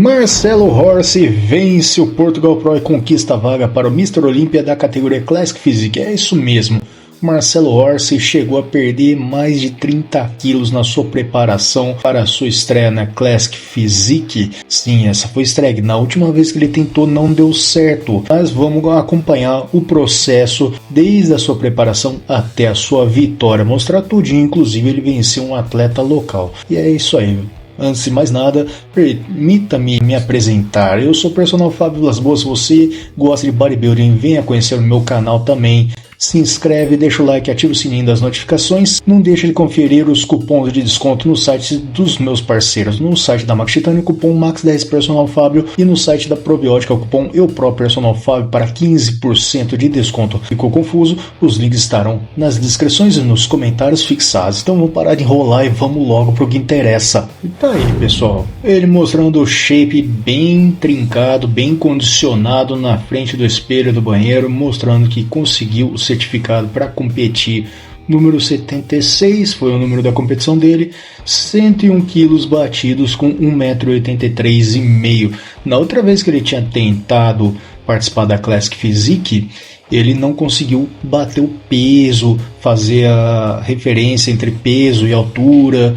Marcelo Horse vence o Portugal Pro e conquista a vaga para o Mr. Olympia da categoria Classic Physique. É isso mesmo, Marcelo Horse chegou a perder mais de 30 quilos na sua preparação para a sua estreia na Classic Physique. Sim, essa foi estreia. Na última vez que ele tentou não deu certo, mas vamos acompanhar o processo desde a sua preparação até a sua vitória, mostrar tudinho, inclusive ele venceu um atleta local. E é isso aí. Antes de mais nada, permita-me me apresentar. Eu sou o personal Fábio Vilas Boas. Se você gosta de bodybuilding, venha conhecer o meu canal também. Se inscreve, deixa o like, ativa o sininho das notificações. Não deixe de conferir os cupons de desconto no site dos meus parceiros. No site da Max Titânio, o cupom MAX10 Personal Fábio. E no site da Probiótica, o cupom EUPRO Personal Fábio para 15% de desconto. Ficou confuso? Os links estarão nas descrições e nos comentários fixados. Então vamos parar de enrolar e vamos logo para o que interessa. E tá aí, pessoal. Ele mostrando o shape bem trincado, bem condicionado na frente do espelho do banheiro, mostrando que conseguiu o certificado para competir. Número 76 foi o número da competição dele, 101 quilos batidos com 1,83 m. Na outra vez que ele tinha tentado participar da Classic Physique, ele não conseguiu bater o peso, fazer a referência entre peso e altura,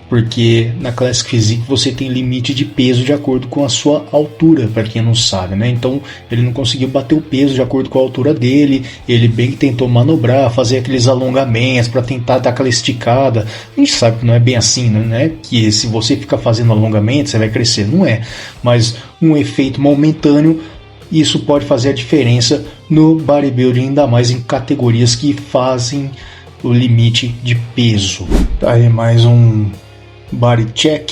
porque na Classic Physique você tem limite de peso de acordo com a sua altura, para quem não sabe, né? Então ele não conseguiu bater o peso de acordo com a altura dele. Ele bem que tentou manobrar, fazer aqueles alongamentos para tentar dar aquela esticada. A gente sabe que não é bem assim, né? Que se você ficar fazendo alongamento você vai crescer, não é? Mas um efeito momentâneo, isso pode fazer a diferença no bodybuilding, ainda mais em categorias que fazem o limite de peso. Tá aí mais um body check,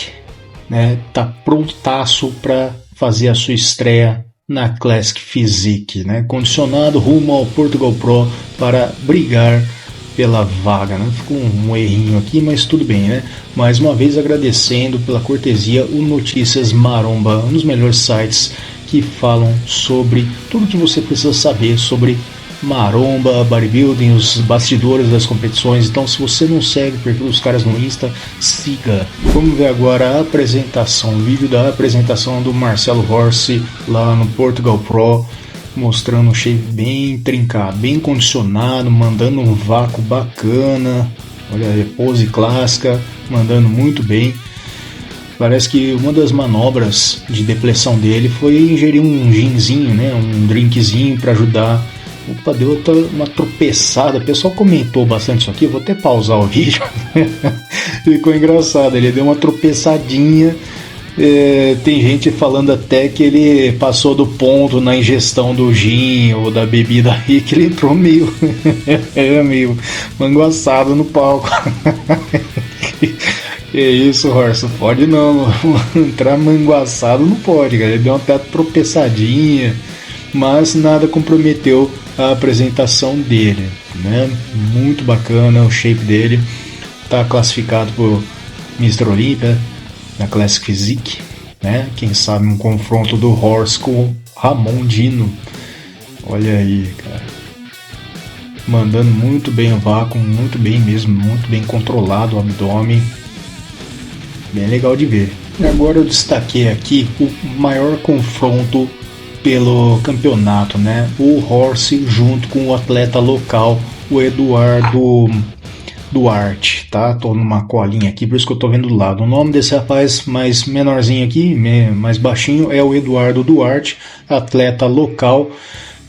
né? Tá prontaço para fazer a sua estreia na Classic Physique, né? Condicionado rumo ao Portugal Pro para brigar pela vaga, né? Ficou um errinho aqui, mas tudo bem, né? Mais uma vez agradecendo pela cortesia o Notícias Maromba, um dos melhores sites que falam sobre tudo que você precisa saber sobre maromba, bodybuilding, os bastidores das competições. Então, se você não segue o perfil dos caras no Insta, siga. Vamos ver agora a apresentação, o vídeo da apresentação do Marcelo Horse lá no Portugal Pro, mostrando um shape bem trincado, bem condicionado, mandando um vácuo bacana. Olha aí, pose clássica, mandando muito bem. Parece que uma das manobras de depressão dele foi ingerir um ginzinho, né, um drinkzinho para ajudar. Opa, deu uma tropeçada. O pessoal comentou bastante isso aqui. Eu vou até pausar o vídeo. Ficou engraçado. Ele deu uma tropeçadinha. Tem gente falando até que ele passou do ponto na ingestão do gin ou da bebida aí, que ele entrou meio meio manguaçado no palco. Que isso, Horse? Pode não. Entrar manguaçado não pode, cara. Ele deu uma até tropeçadinha, mas nada comprometeu a apresentação dele, né? Muito bacana o shape dele. Está classificado por Mr. Olympia na Classic Physique, né? Quem sabe um confronto do Horse com Ramon Dino. Olha aí, cara, mandando muito bem o vácuo, muito bem mesmo, muito bem controlado o abdômen, bem legal de ver. E agora eu destaquei aqui o maior confronto pelo campeonato, né? O Horse junto com o atleta local, o Eduardo Duarte, tá? Tô numa colinha aqui, por isso que eu tô vendo do lado. O nome desse rapaz mais menorzinho aqui, mais baixinho, é o Eduardo Duarte, atleta local,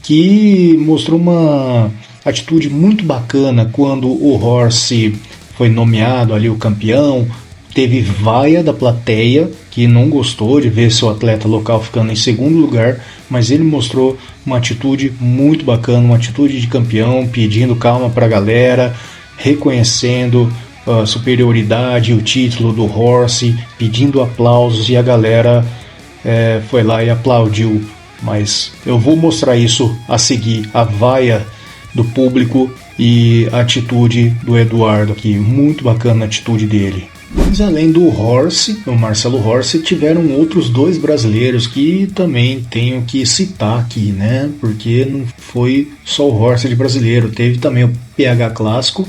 que mostrou uma atitude muito bacana quando o Horse foi nomeado ali o campeão. Teve vaia da plateia, que não gostou de ver seu atleta local ficando em segundo lugar, mas ele mostrou uma atitude muito bacana, uma atitude de campeão, pedindo calma para a galera, reconhecendo a superioridade e o título do Horse, pedindo aplausos, e a galera foi lá e aplaudiu. Mas eu vou mostrar isso a seguir, a vaia do público e a atitude do Eduardo aqui, muito bacana a atitude dele. Mas além do Horse, o Marcelo Horse, tiveram outros dois brasileiros que também tenho que citar aqui, né? Porque não foi só o Horse de brasileiro, teve também o PH Clássico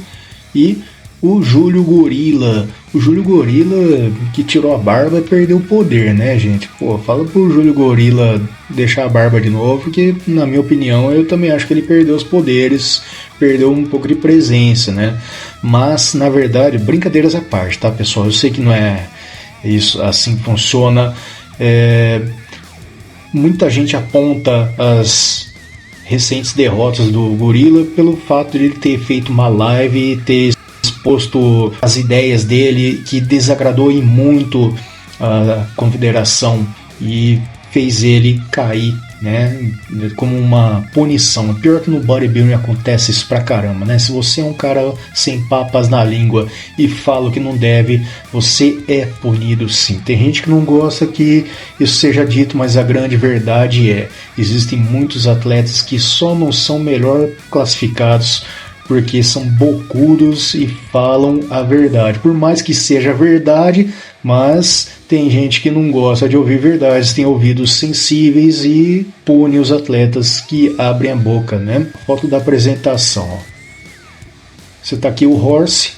e o Júlio Gorila. O Júlio Gorila que tirou a barba perdeu o poder, né, gente? Pô, fala pro Júlio Gorila deixar a barba de novo, porque, na minha opinião, eu também acho que ele perdeu os poderes, perdeu um pouco de presença, né? Mas, na verdade, brincadeiras à parte, tá, pessoal? Eu sei que não é isso, assim funciona. Muita gente aponta as recentes derrotas do Gorila pelo fato de ele ter feito uma live e ter exposto as ideias dele, que desagradou em muito a confederação e fez ele cair, né, como uma punição. Pior que no bodybuilding acontece isso pra caramba, né? Se você é um cara sem papas na língua e fala o que não deve, você é punido sim. Tem gente que não gosta que isso seja dito, mas a grande verdade é: existem muitos atletas que só não são melhor classificados porque são bocudos e falam a verdade. Por mais que seja verdade, mas tem gente que não gosta de ouvir verdades, tem ouvidos sensíveis e pune os atletas que abrem a boca, né? Foto da apresentação. Ó. Você tá aqui o Horse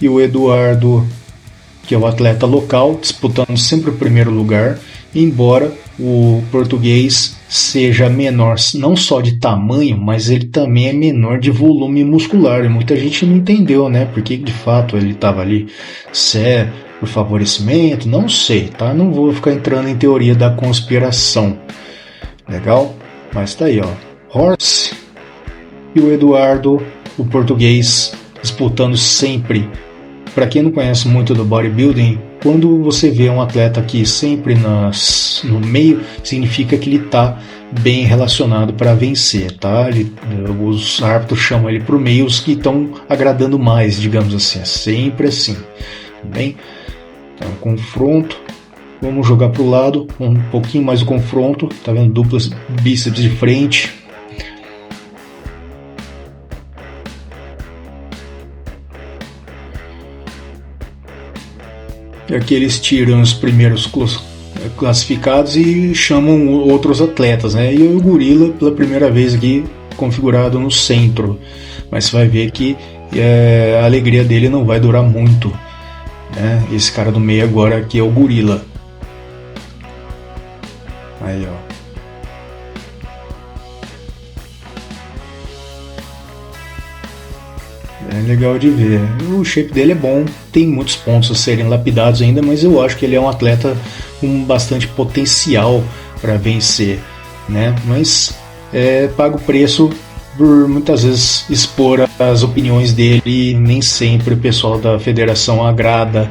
e o Eduardo, que é o atleta local, disputando sempre o primeiro lugar, embora o português seja menor não só de tamanho, mas ele também é menor de volume muscular. E muita gente não entendeu, né? Porque de fato ele estava ali. Se é por favorecimento, não sei, tá? Não vou ficar entrando em teoria da conspiração. Legal? Mas tá aí, ó. Horse e o Eduardo, o português, disputando sempre. Para quem não conhece muito do bodybuilding, quando você vê um atleta aqui sempre no meio, significa que ele está bem relacionado para vencer, tá? Os árbitros chamam ele para o meio, os que estão agradando mais, digamos assim. É sempre assim. Bem, então, confronto. Vamos jogar para o lado, um pouquinho mais o confronto. Tá vendo? Duplas bíceps de frente. Aqui eles tiram os primeiros classificados e chamam outros atletas, né? E o Gorila pela primeira vez aqui configurado no centro, mas você vai ver que a alegria dele não vai durar muito, né? Esse cara do meio agora aqui é o Gorila. Aí, ó. É legal de ver. O shape dele é bom, tem muitos pontos a serem lapidados ainda, mas eu acho que ele é um atleta com bastante potencial para vencer, né? Mas paga o preço por muitas vezes expor as opiniões dele e nem sempre o pessoal da federação agrada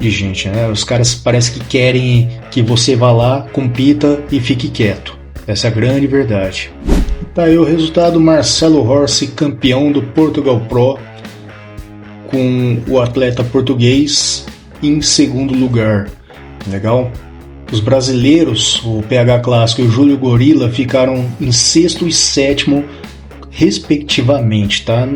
de gente, né? Os caras parece que querem que você vá lá, compita e fique quieto. Essa é a grande verdade. Tá aí o resultado: Marcelo Horse, campeão do Portugal Pro, com o atleta português em segundo lugar. Legal? Os brasileiros, o PH Clássico e o Júlio Gorila, ficaram em sexto e sétimo, respectivamente, tá?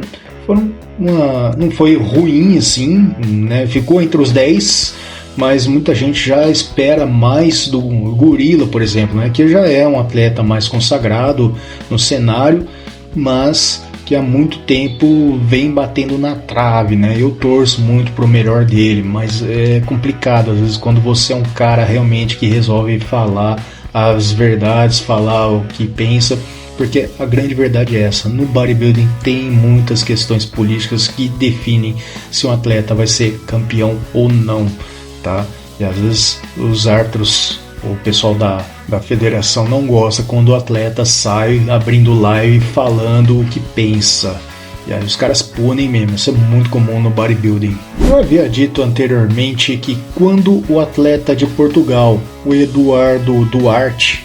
Não foi ruim assim, né? Ficou entre os 10, mas muita gente já espera mais do Gorila, por exemplo, né? Que já é um atleta mais consagrado no cenário, mas que há muito tempo vem batendo na trave, né? Eu torço muito pro melhor dele, mas é complicado às vezes quando você é um cara realmente que resolve falar as verdades, falar o que pensa, porque a grande verdade é essa: no bodybuilding tem muitas questões políticas que definem se um atleta vai ser campeão ou não, tá? E às vezes os árbitros, o pessoal da federação não gosta quando o atleta sai abrindo live falando o que pensa. E aí os caras punem mesmo. Isso é muito comum no bodybuilding. Eu havia dito anteriormente que quando o atleta de Portugal, o Eduardo Duarte,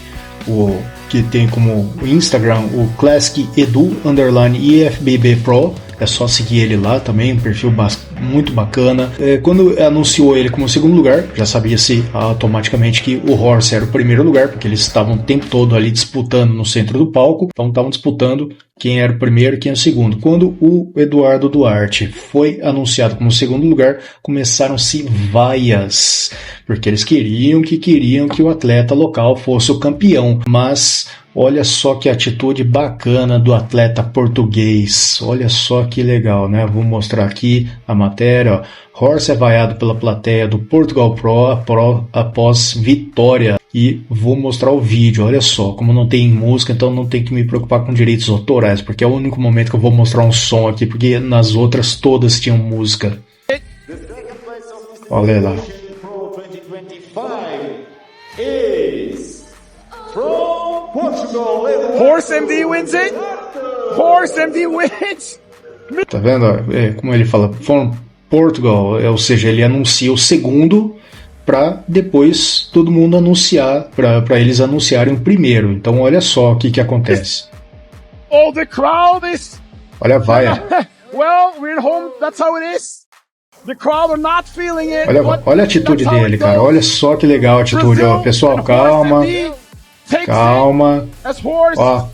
que tem como Instagram o Classic Edu _IFBB Pro, é só seguir ele lá também, um perfil muito bacana. Quando anunciou ele como segundo lugar, já sabia-se automaticamente que o Horse era o primeiro lugar, porque eles estavam o tempo todo ali disputando no centro do palco, então estavam disputando quem era o primeiro e quem era o segundo. Quando o Eduardo Duarte foi anunciado como segundo lugar, começaram-se vaias, porque eles queriam que o atleta local fosse o campeão, mas Olha só que atitude bacana do atleta português. Olha só que legal, né? Vou mostrar aqui a matéria. Ó. Horst é vaiado pela plateia do Portugal Pro após vitória. E vou mostrar o vídeo. Olha só, como não tem música, então não tem que me preocupar com direitos autorais, porque é o único momento que eu vou mostrar um som aqui, porque nas outras todas tinham música. Olha lá. Horst MD wins it. Horst MD wins. Tá vendo? Como ele fala, from Portugal, ou seja, ele anuncia o segundo para depois todo mundo anunciar, para eles anunciarem o primeiro. Então olha só o que acontece. Oh, the crowd is. Olha a vaia. Well, we're at home. That's how it is. The crowd are not feeling it. Olha a atitude dele, cara. Olha só que legal a atitude. Ó, pessoal, calma. Calma. Ó,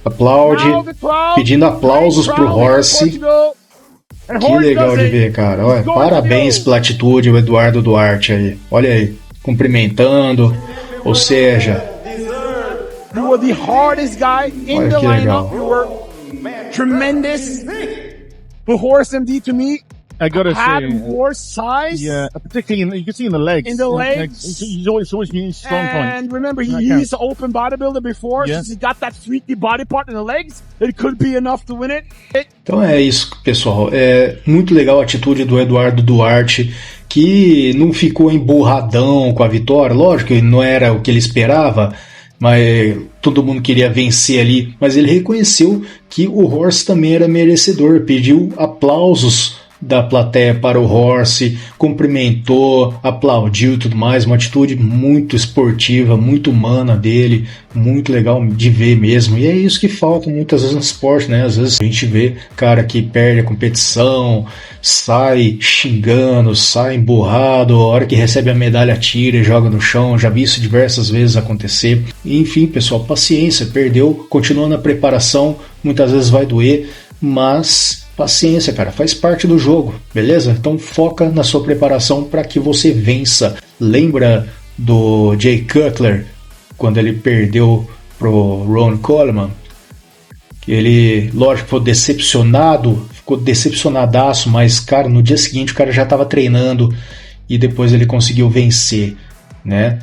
aplaude. Pedindo aplausos pro Horst. Que legal de ver, cara. Olha, parabéns pela atitude, o Eduardo Duarte aí. Olha aí, cumprimentando. Ou seja, you were the hardest guy in the lineup. You were tremendous. The Horst MD to me. I gotta had say, more size. yeah, particularly you can see in the legs. In the legs. He's always been a strong point. And remember, he's an open bodybuilder before, Yeah. so he got that 3D body part in the legs. It could be enough to win it. Então é isso, pessoal. É muito legal a atitude do Eduardo Duarte, que não ficou emburradão com a vitória. Lógico que não era o que ele esperava, mas todo mundo queria vencer ali. Mas ele reconheceu que o Horst também era merecedor, pediu aplausos da plateia para o Horst, cumprimentou, aplaudiu e tudo mais, uma atitude muito esportiva, muito humana dele, muito legal de ver mesmo, e é isso que falta muitas vezes no esporte, né? Às vezes a gente vê cara que perde a competição, sai xingando, sai emburrado, a hora que recebe a medalha tira e joga no chão, já vi isso diversas vezes acontecer. E, enfim, pessoal, paciência, perdeu, continua na preparação, muitas vezes vai doer, mas paciência, cara, faz parte do jogo, beleza? Então foca na sua preparação para que você vença. Lembra do Jay Cutler, quando ele perdeu pro Ron Coleman? Ele, lógico, ficou decepcionado, ficou decepcionadaço, mas, cara, no dia seguinte o cara já estava treinando e depois ele conseguiu vencer, né?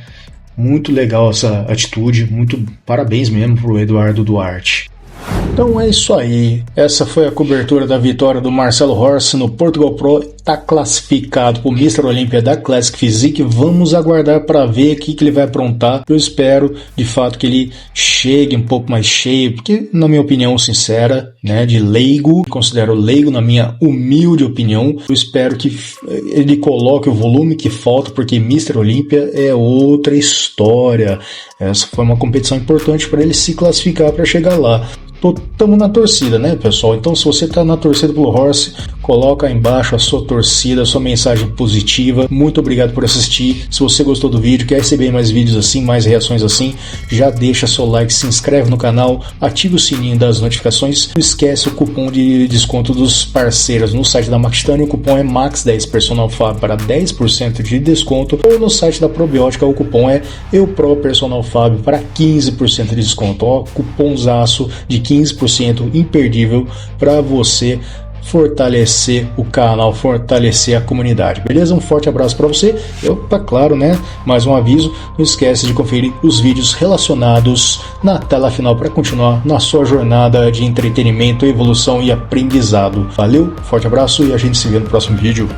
Muito legal essa atitude, muito parabéns mesmo pro Eduardo Duarte. Então é isso aí, essa foi a cobertura da vitória do Marcelo Horst no Portugal Pro, está classificado para o Mr. Olympia da Classic Physique. Vamos aguardar para ver o que ele vai aprontar. Eu espero de fato que ele chegue um pouco mais cheio, porque na minha opinião sincera, né, de leigo, considero leigo na minha humilde opinião, eu espero que ele coloque o volume que falta, porque Mr. Olympia é outra história. Essa foi uma competição importante para ele se classificar para chegar lá. Estamos na torcida, né, pessoal? Então, se você está na torcida pelo Horst, coloca aí embaixo a sua torcida, a sua mensagem positiva. Muito obrigado por assistir. Se você gostou do vídeo, quer receber mais vídeos assim, mais reações assim, já deixa seu like, se inscreve no canal, ativa o sininho das notificações. Não esquece o cupom de desconto dos parceiros no site da Maxtani. O cupom é MAX10 Personal Fab para 10% de desconto. Ou no site da Probiótica, o cupom é EUPRO Personal Fab para 15% de desconto. Ó, cupomzaço de 15% imperdível para você fortalecer o canal, fortalecer a comunidade, beleza? Um forte abraço para você. Opa, claro, né? Mais um aviso, não esquece de conferir os vídeos relacionados na tela final para continuar na sua jornada de entretenimento, evolução e aprendizado. Valeu, forte abraço e a gente se vê no próximo vídeo.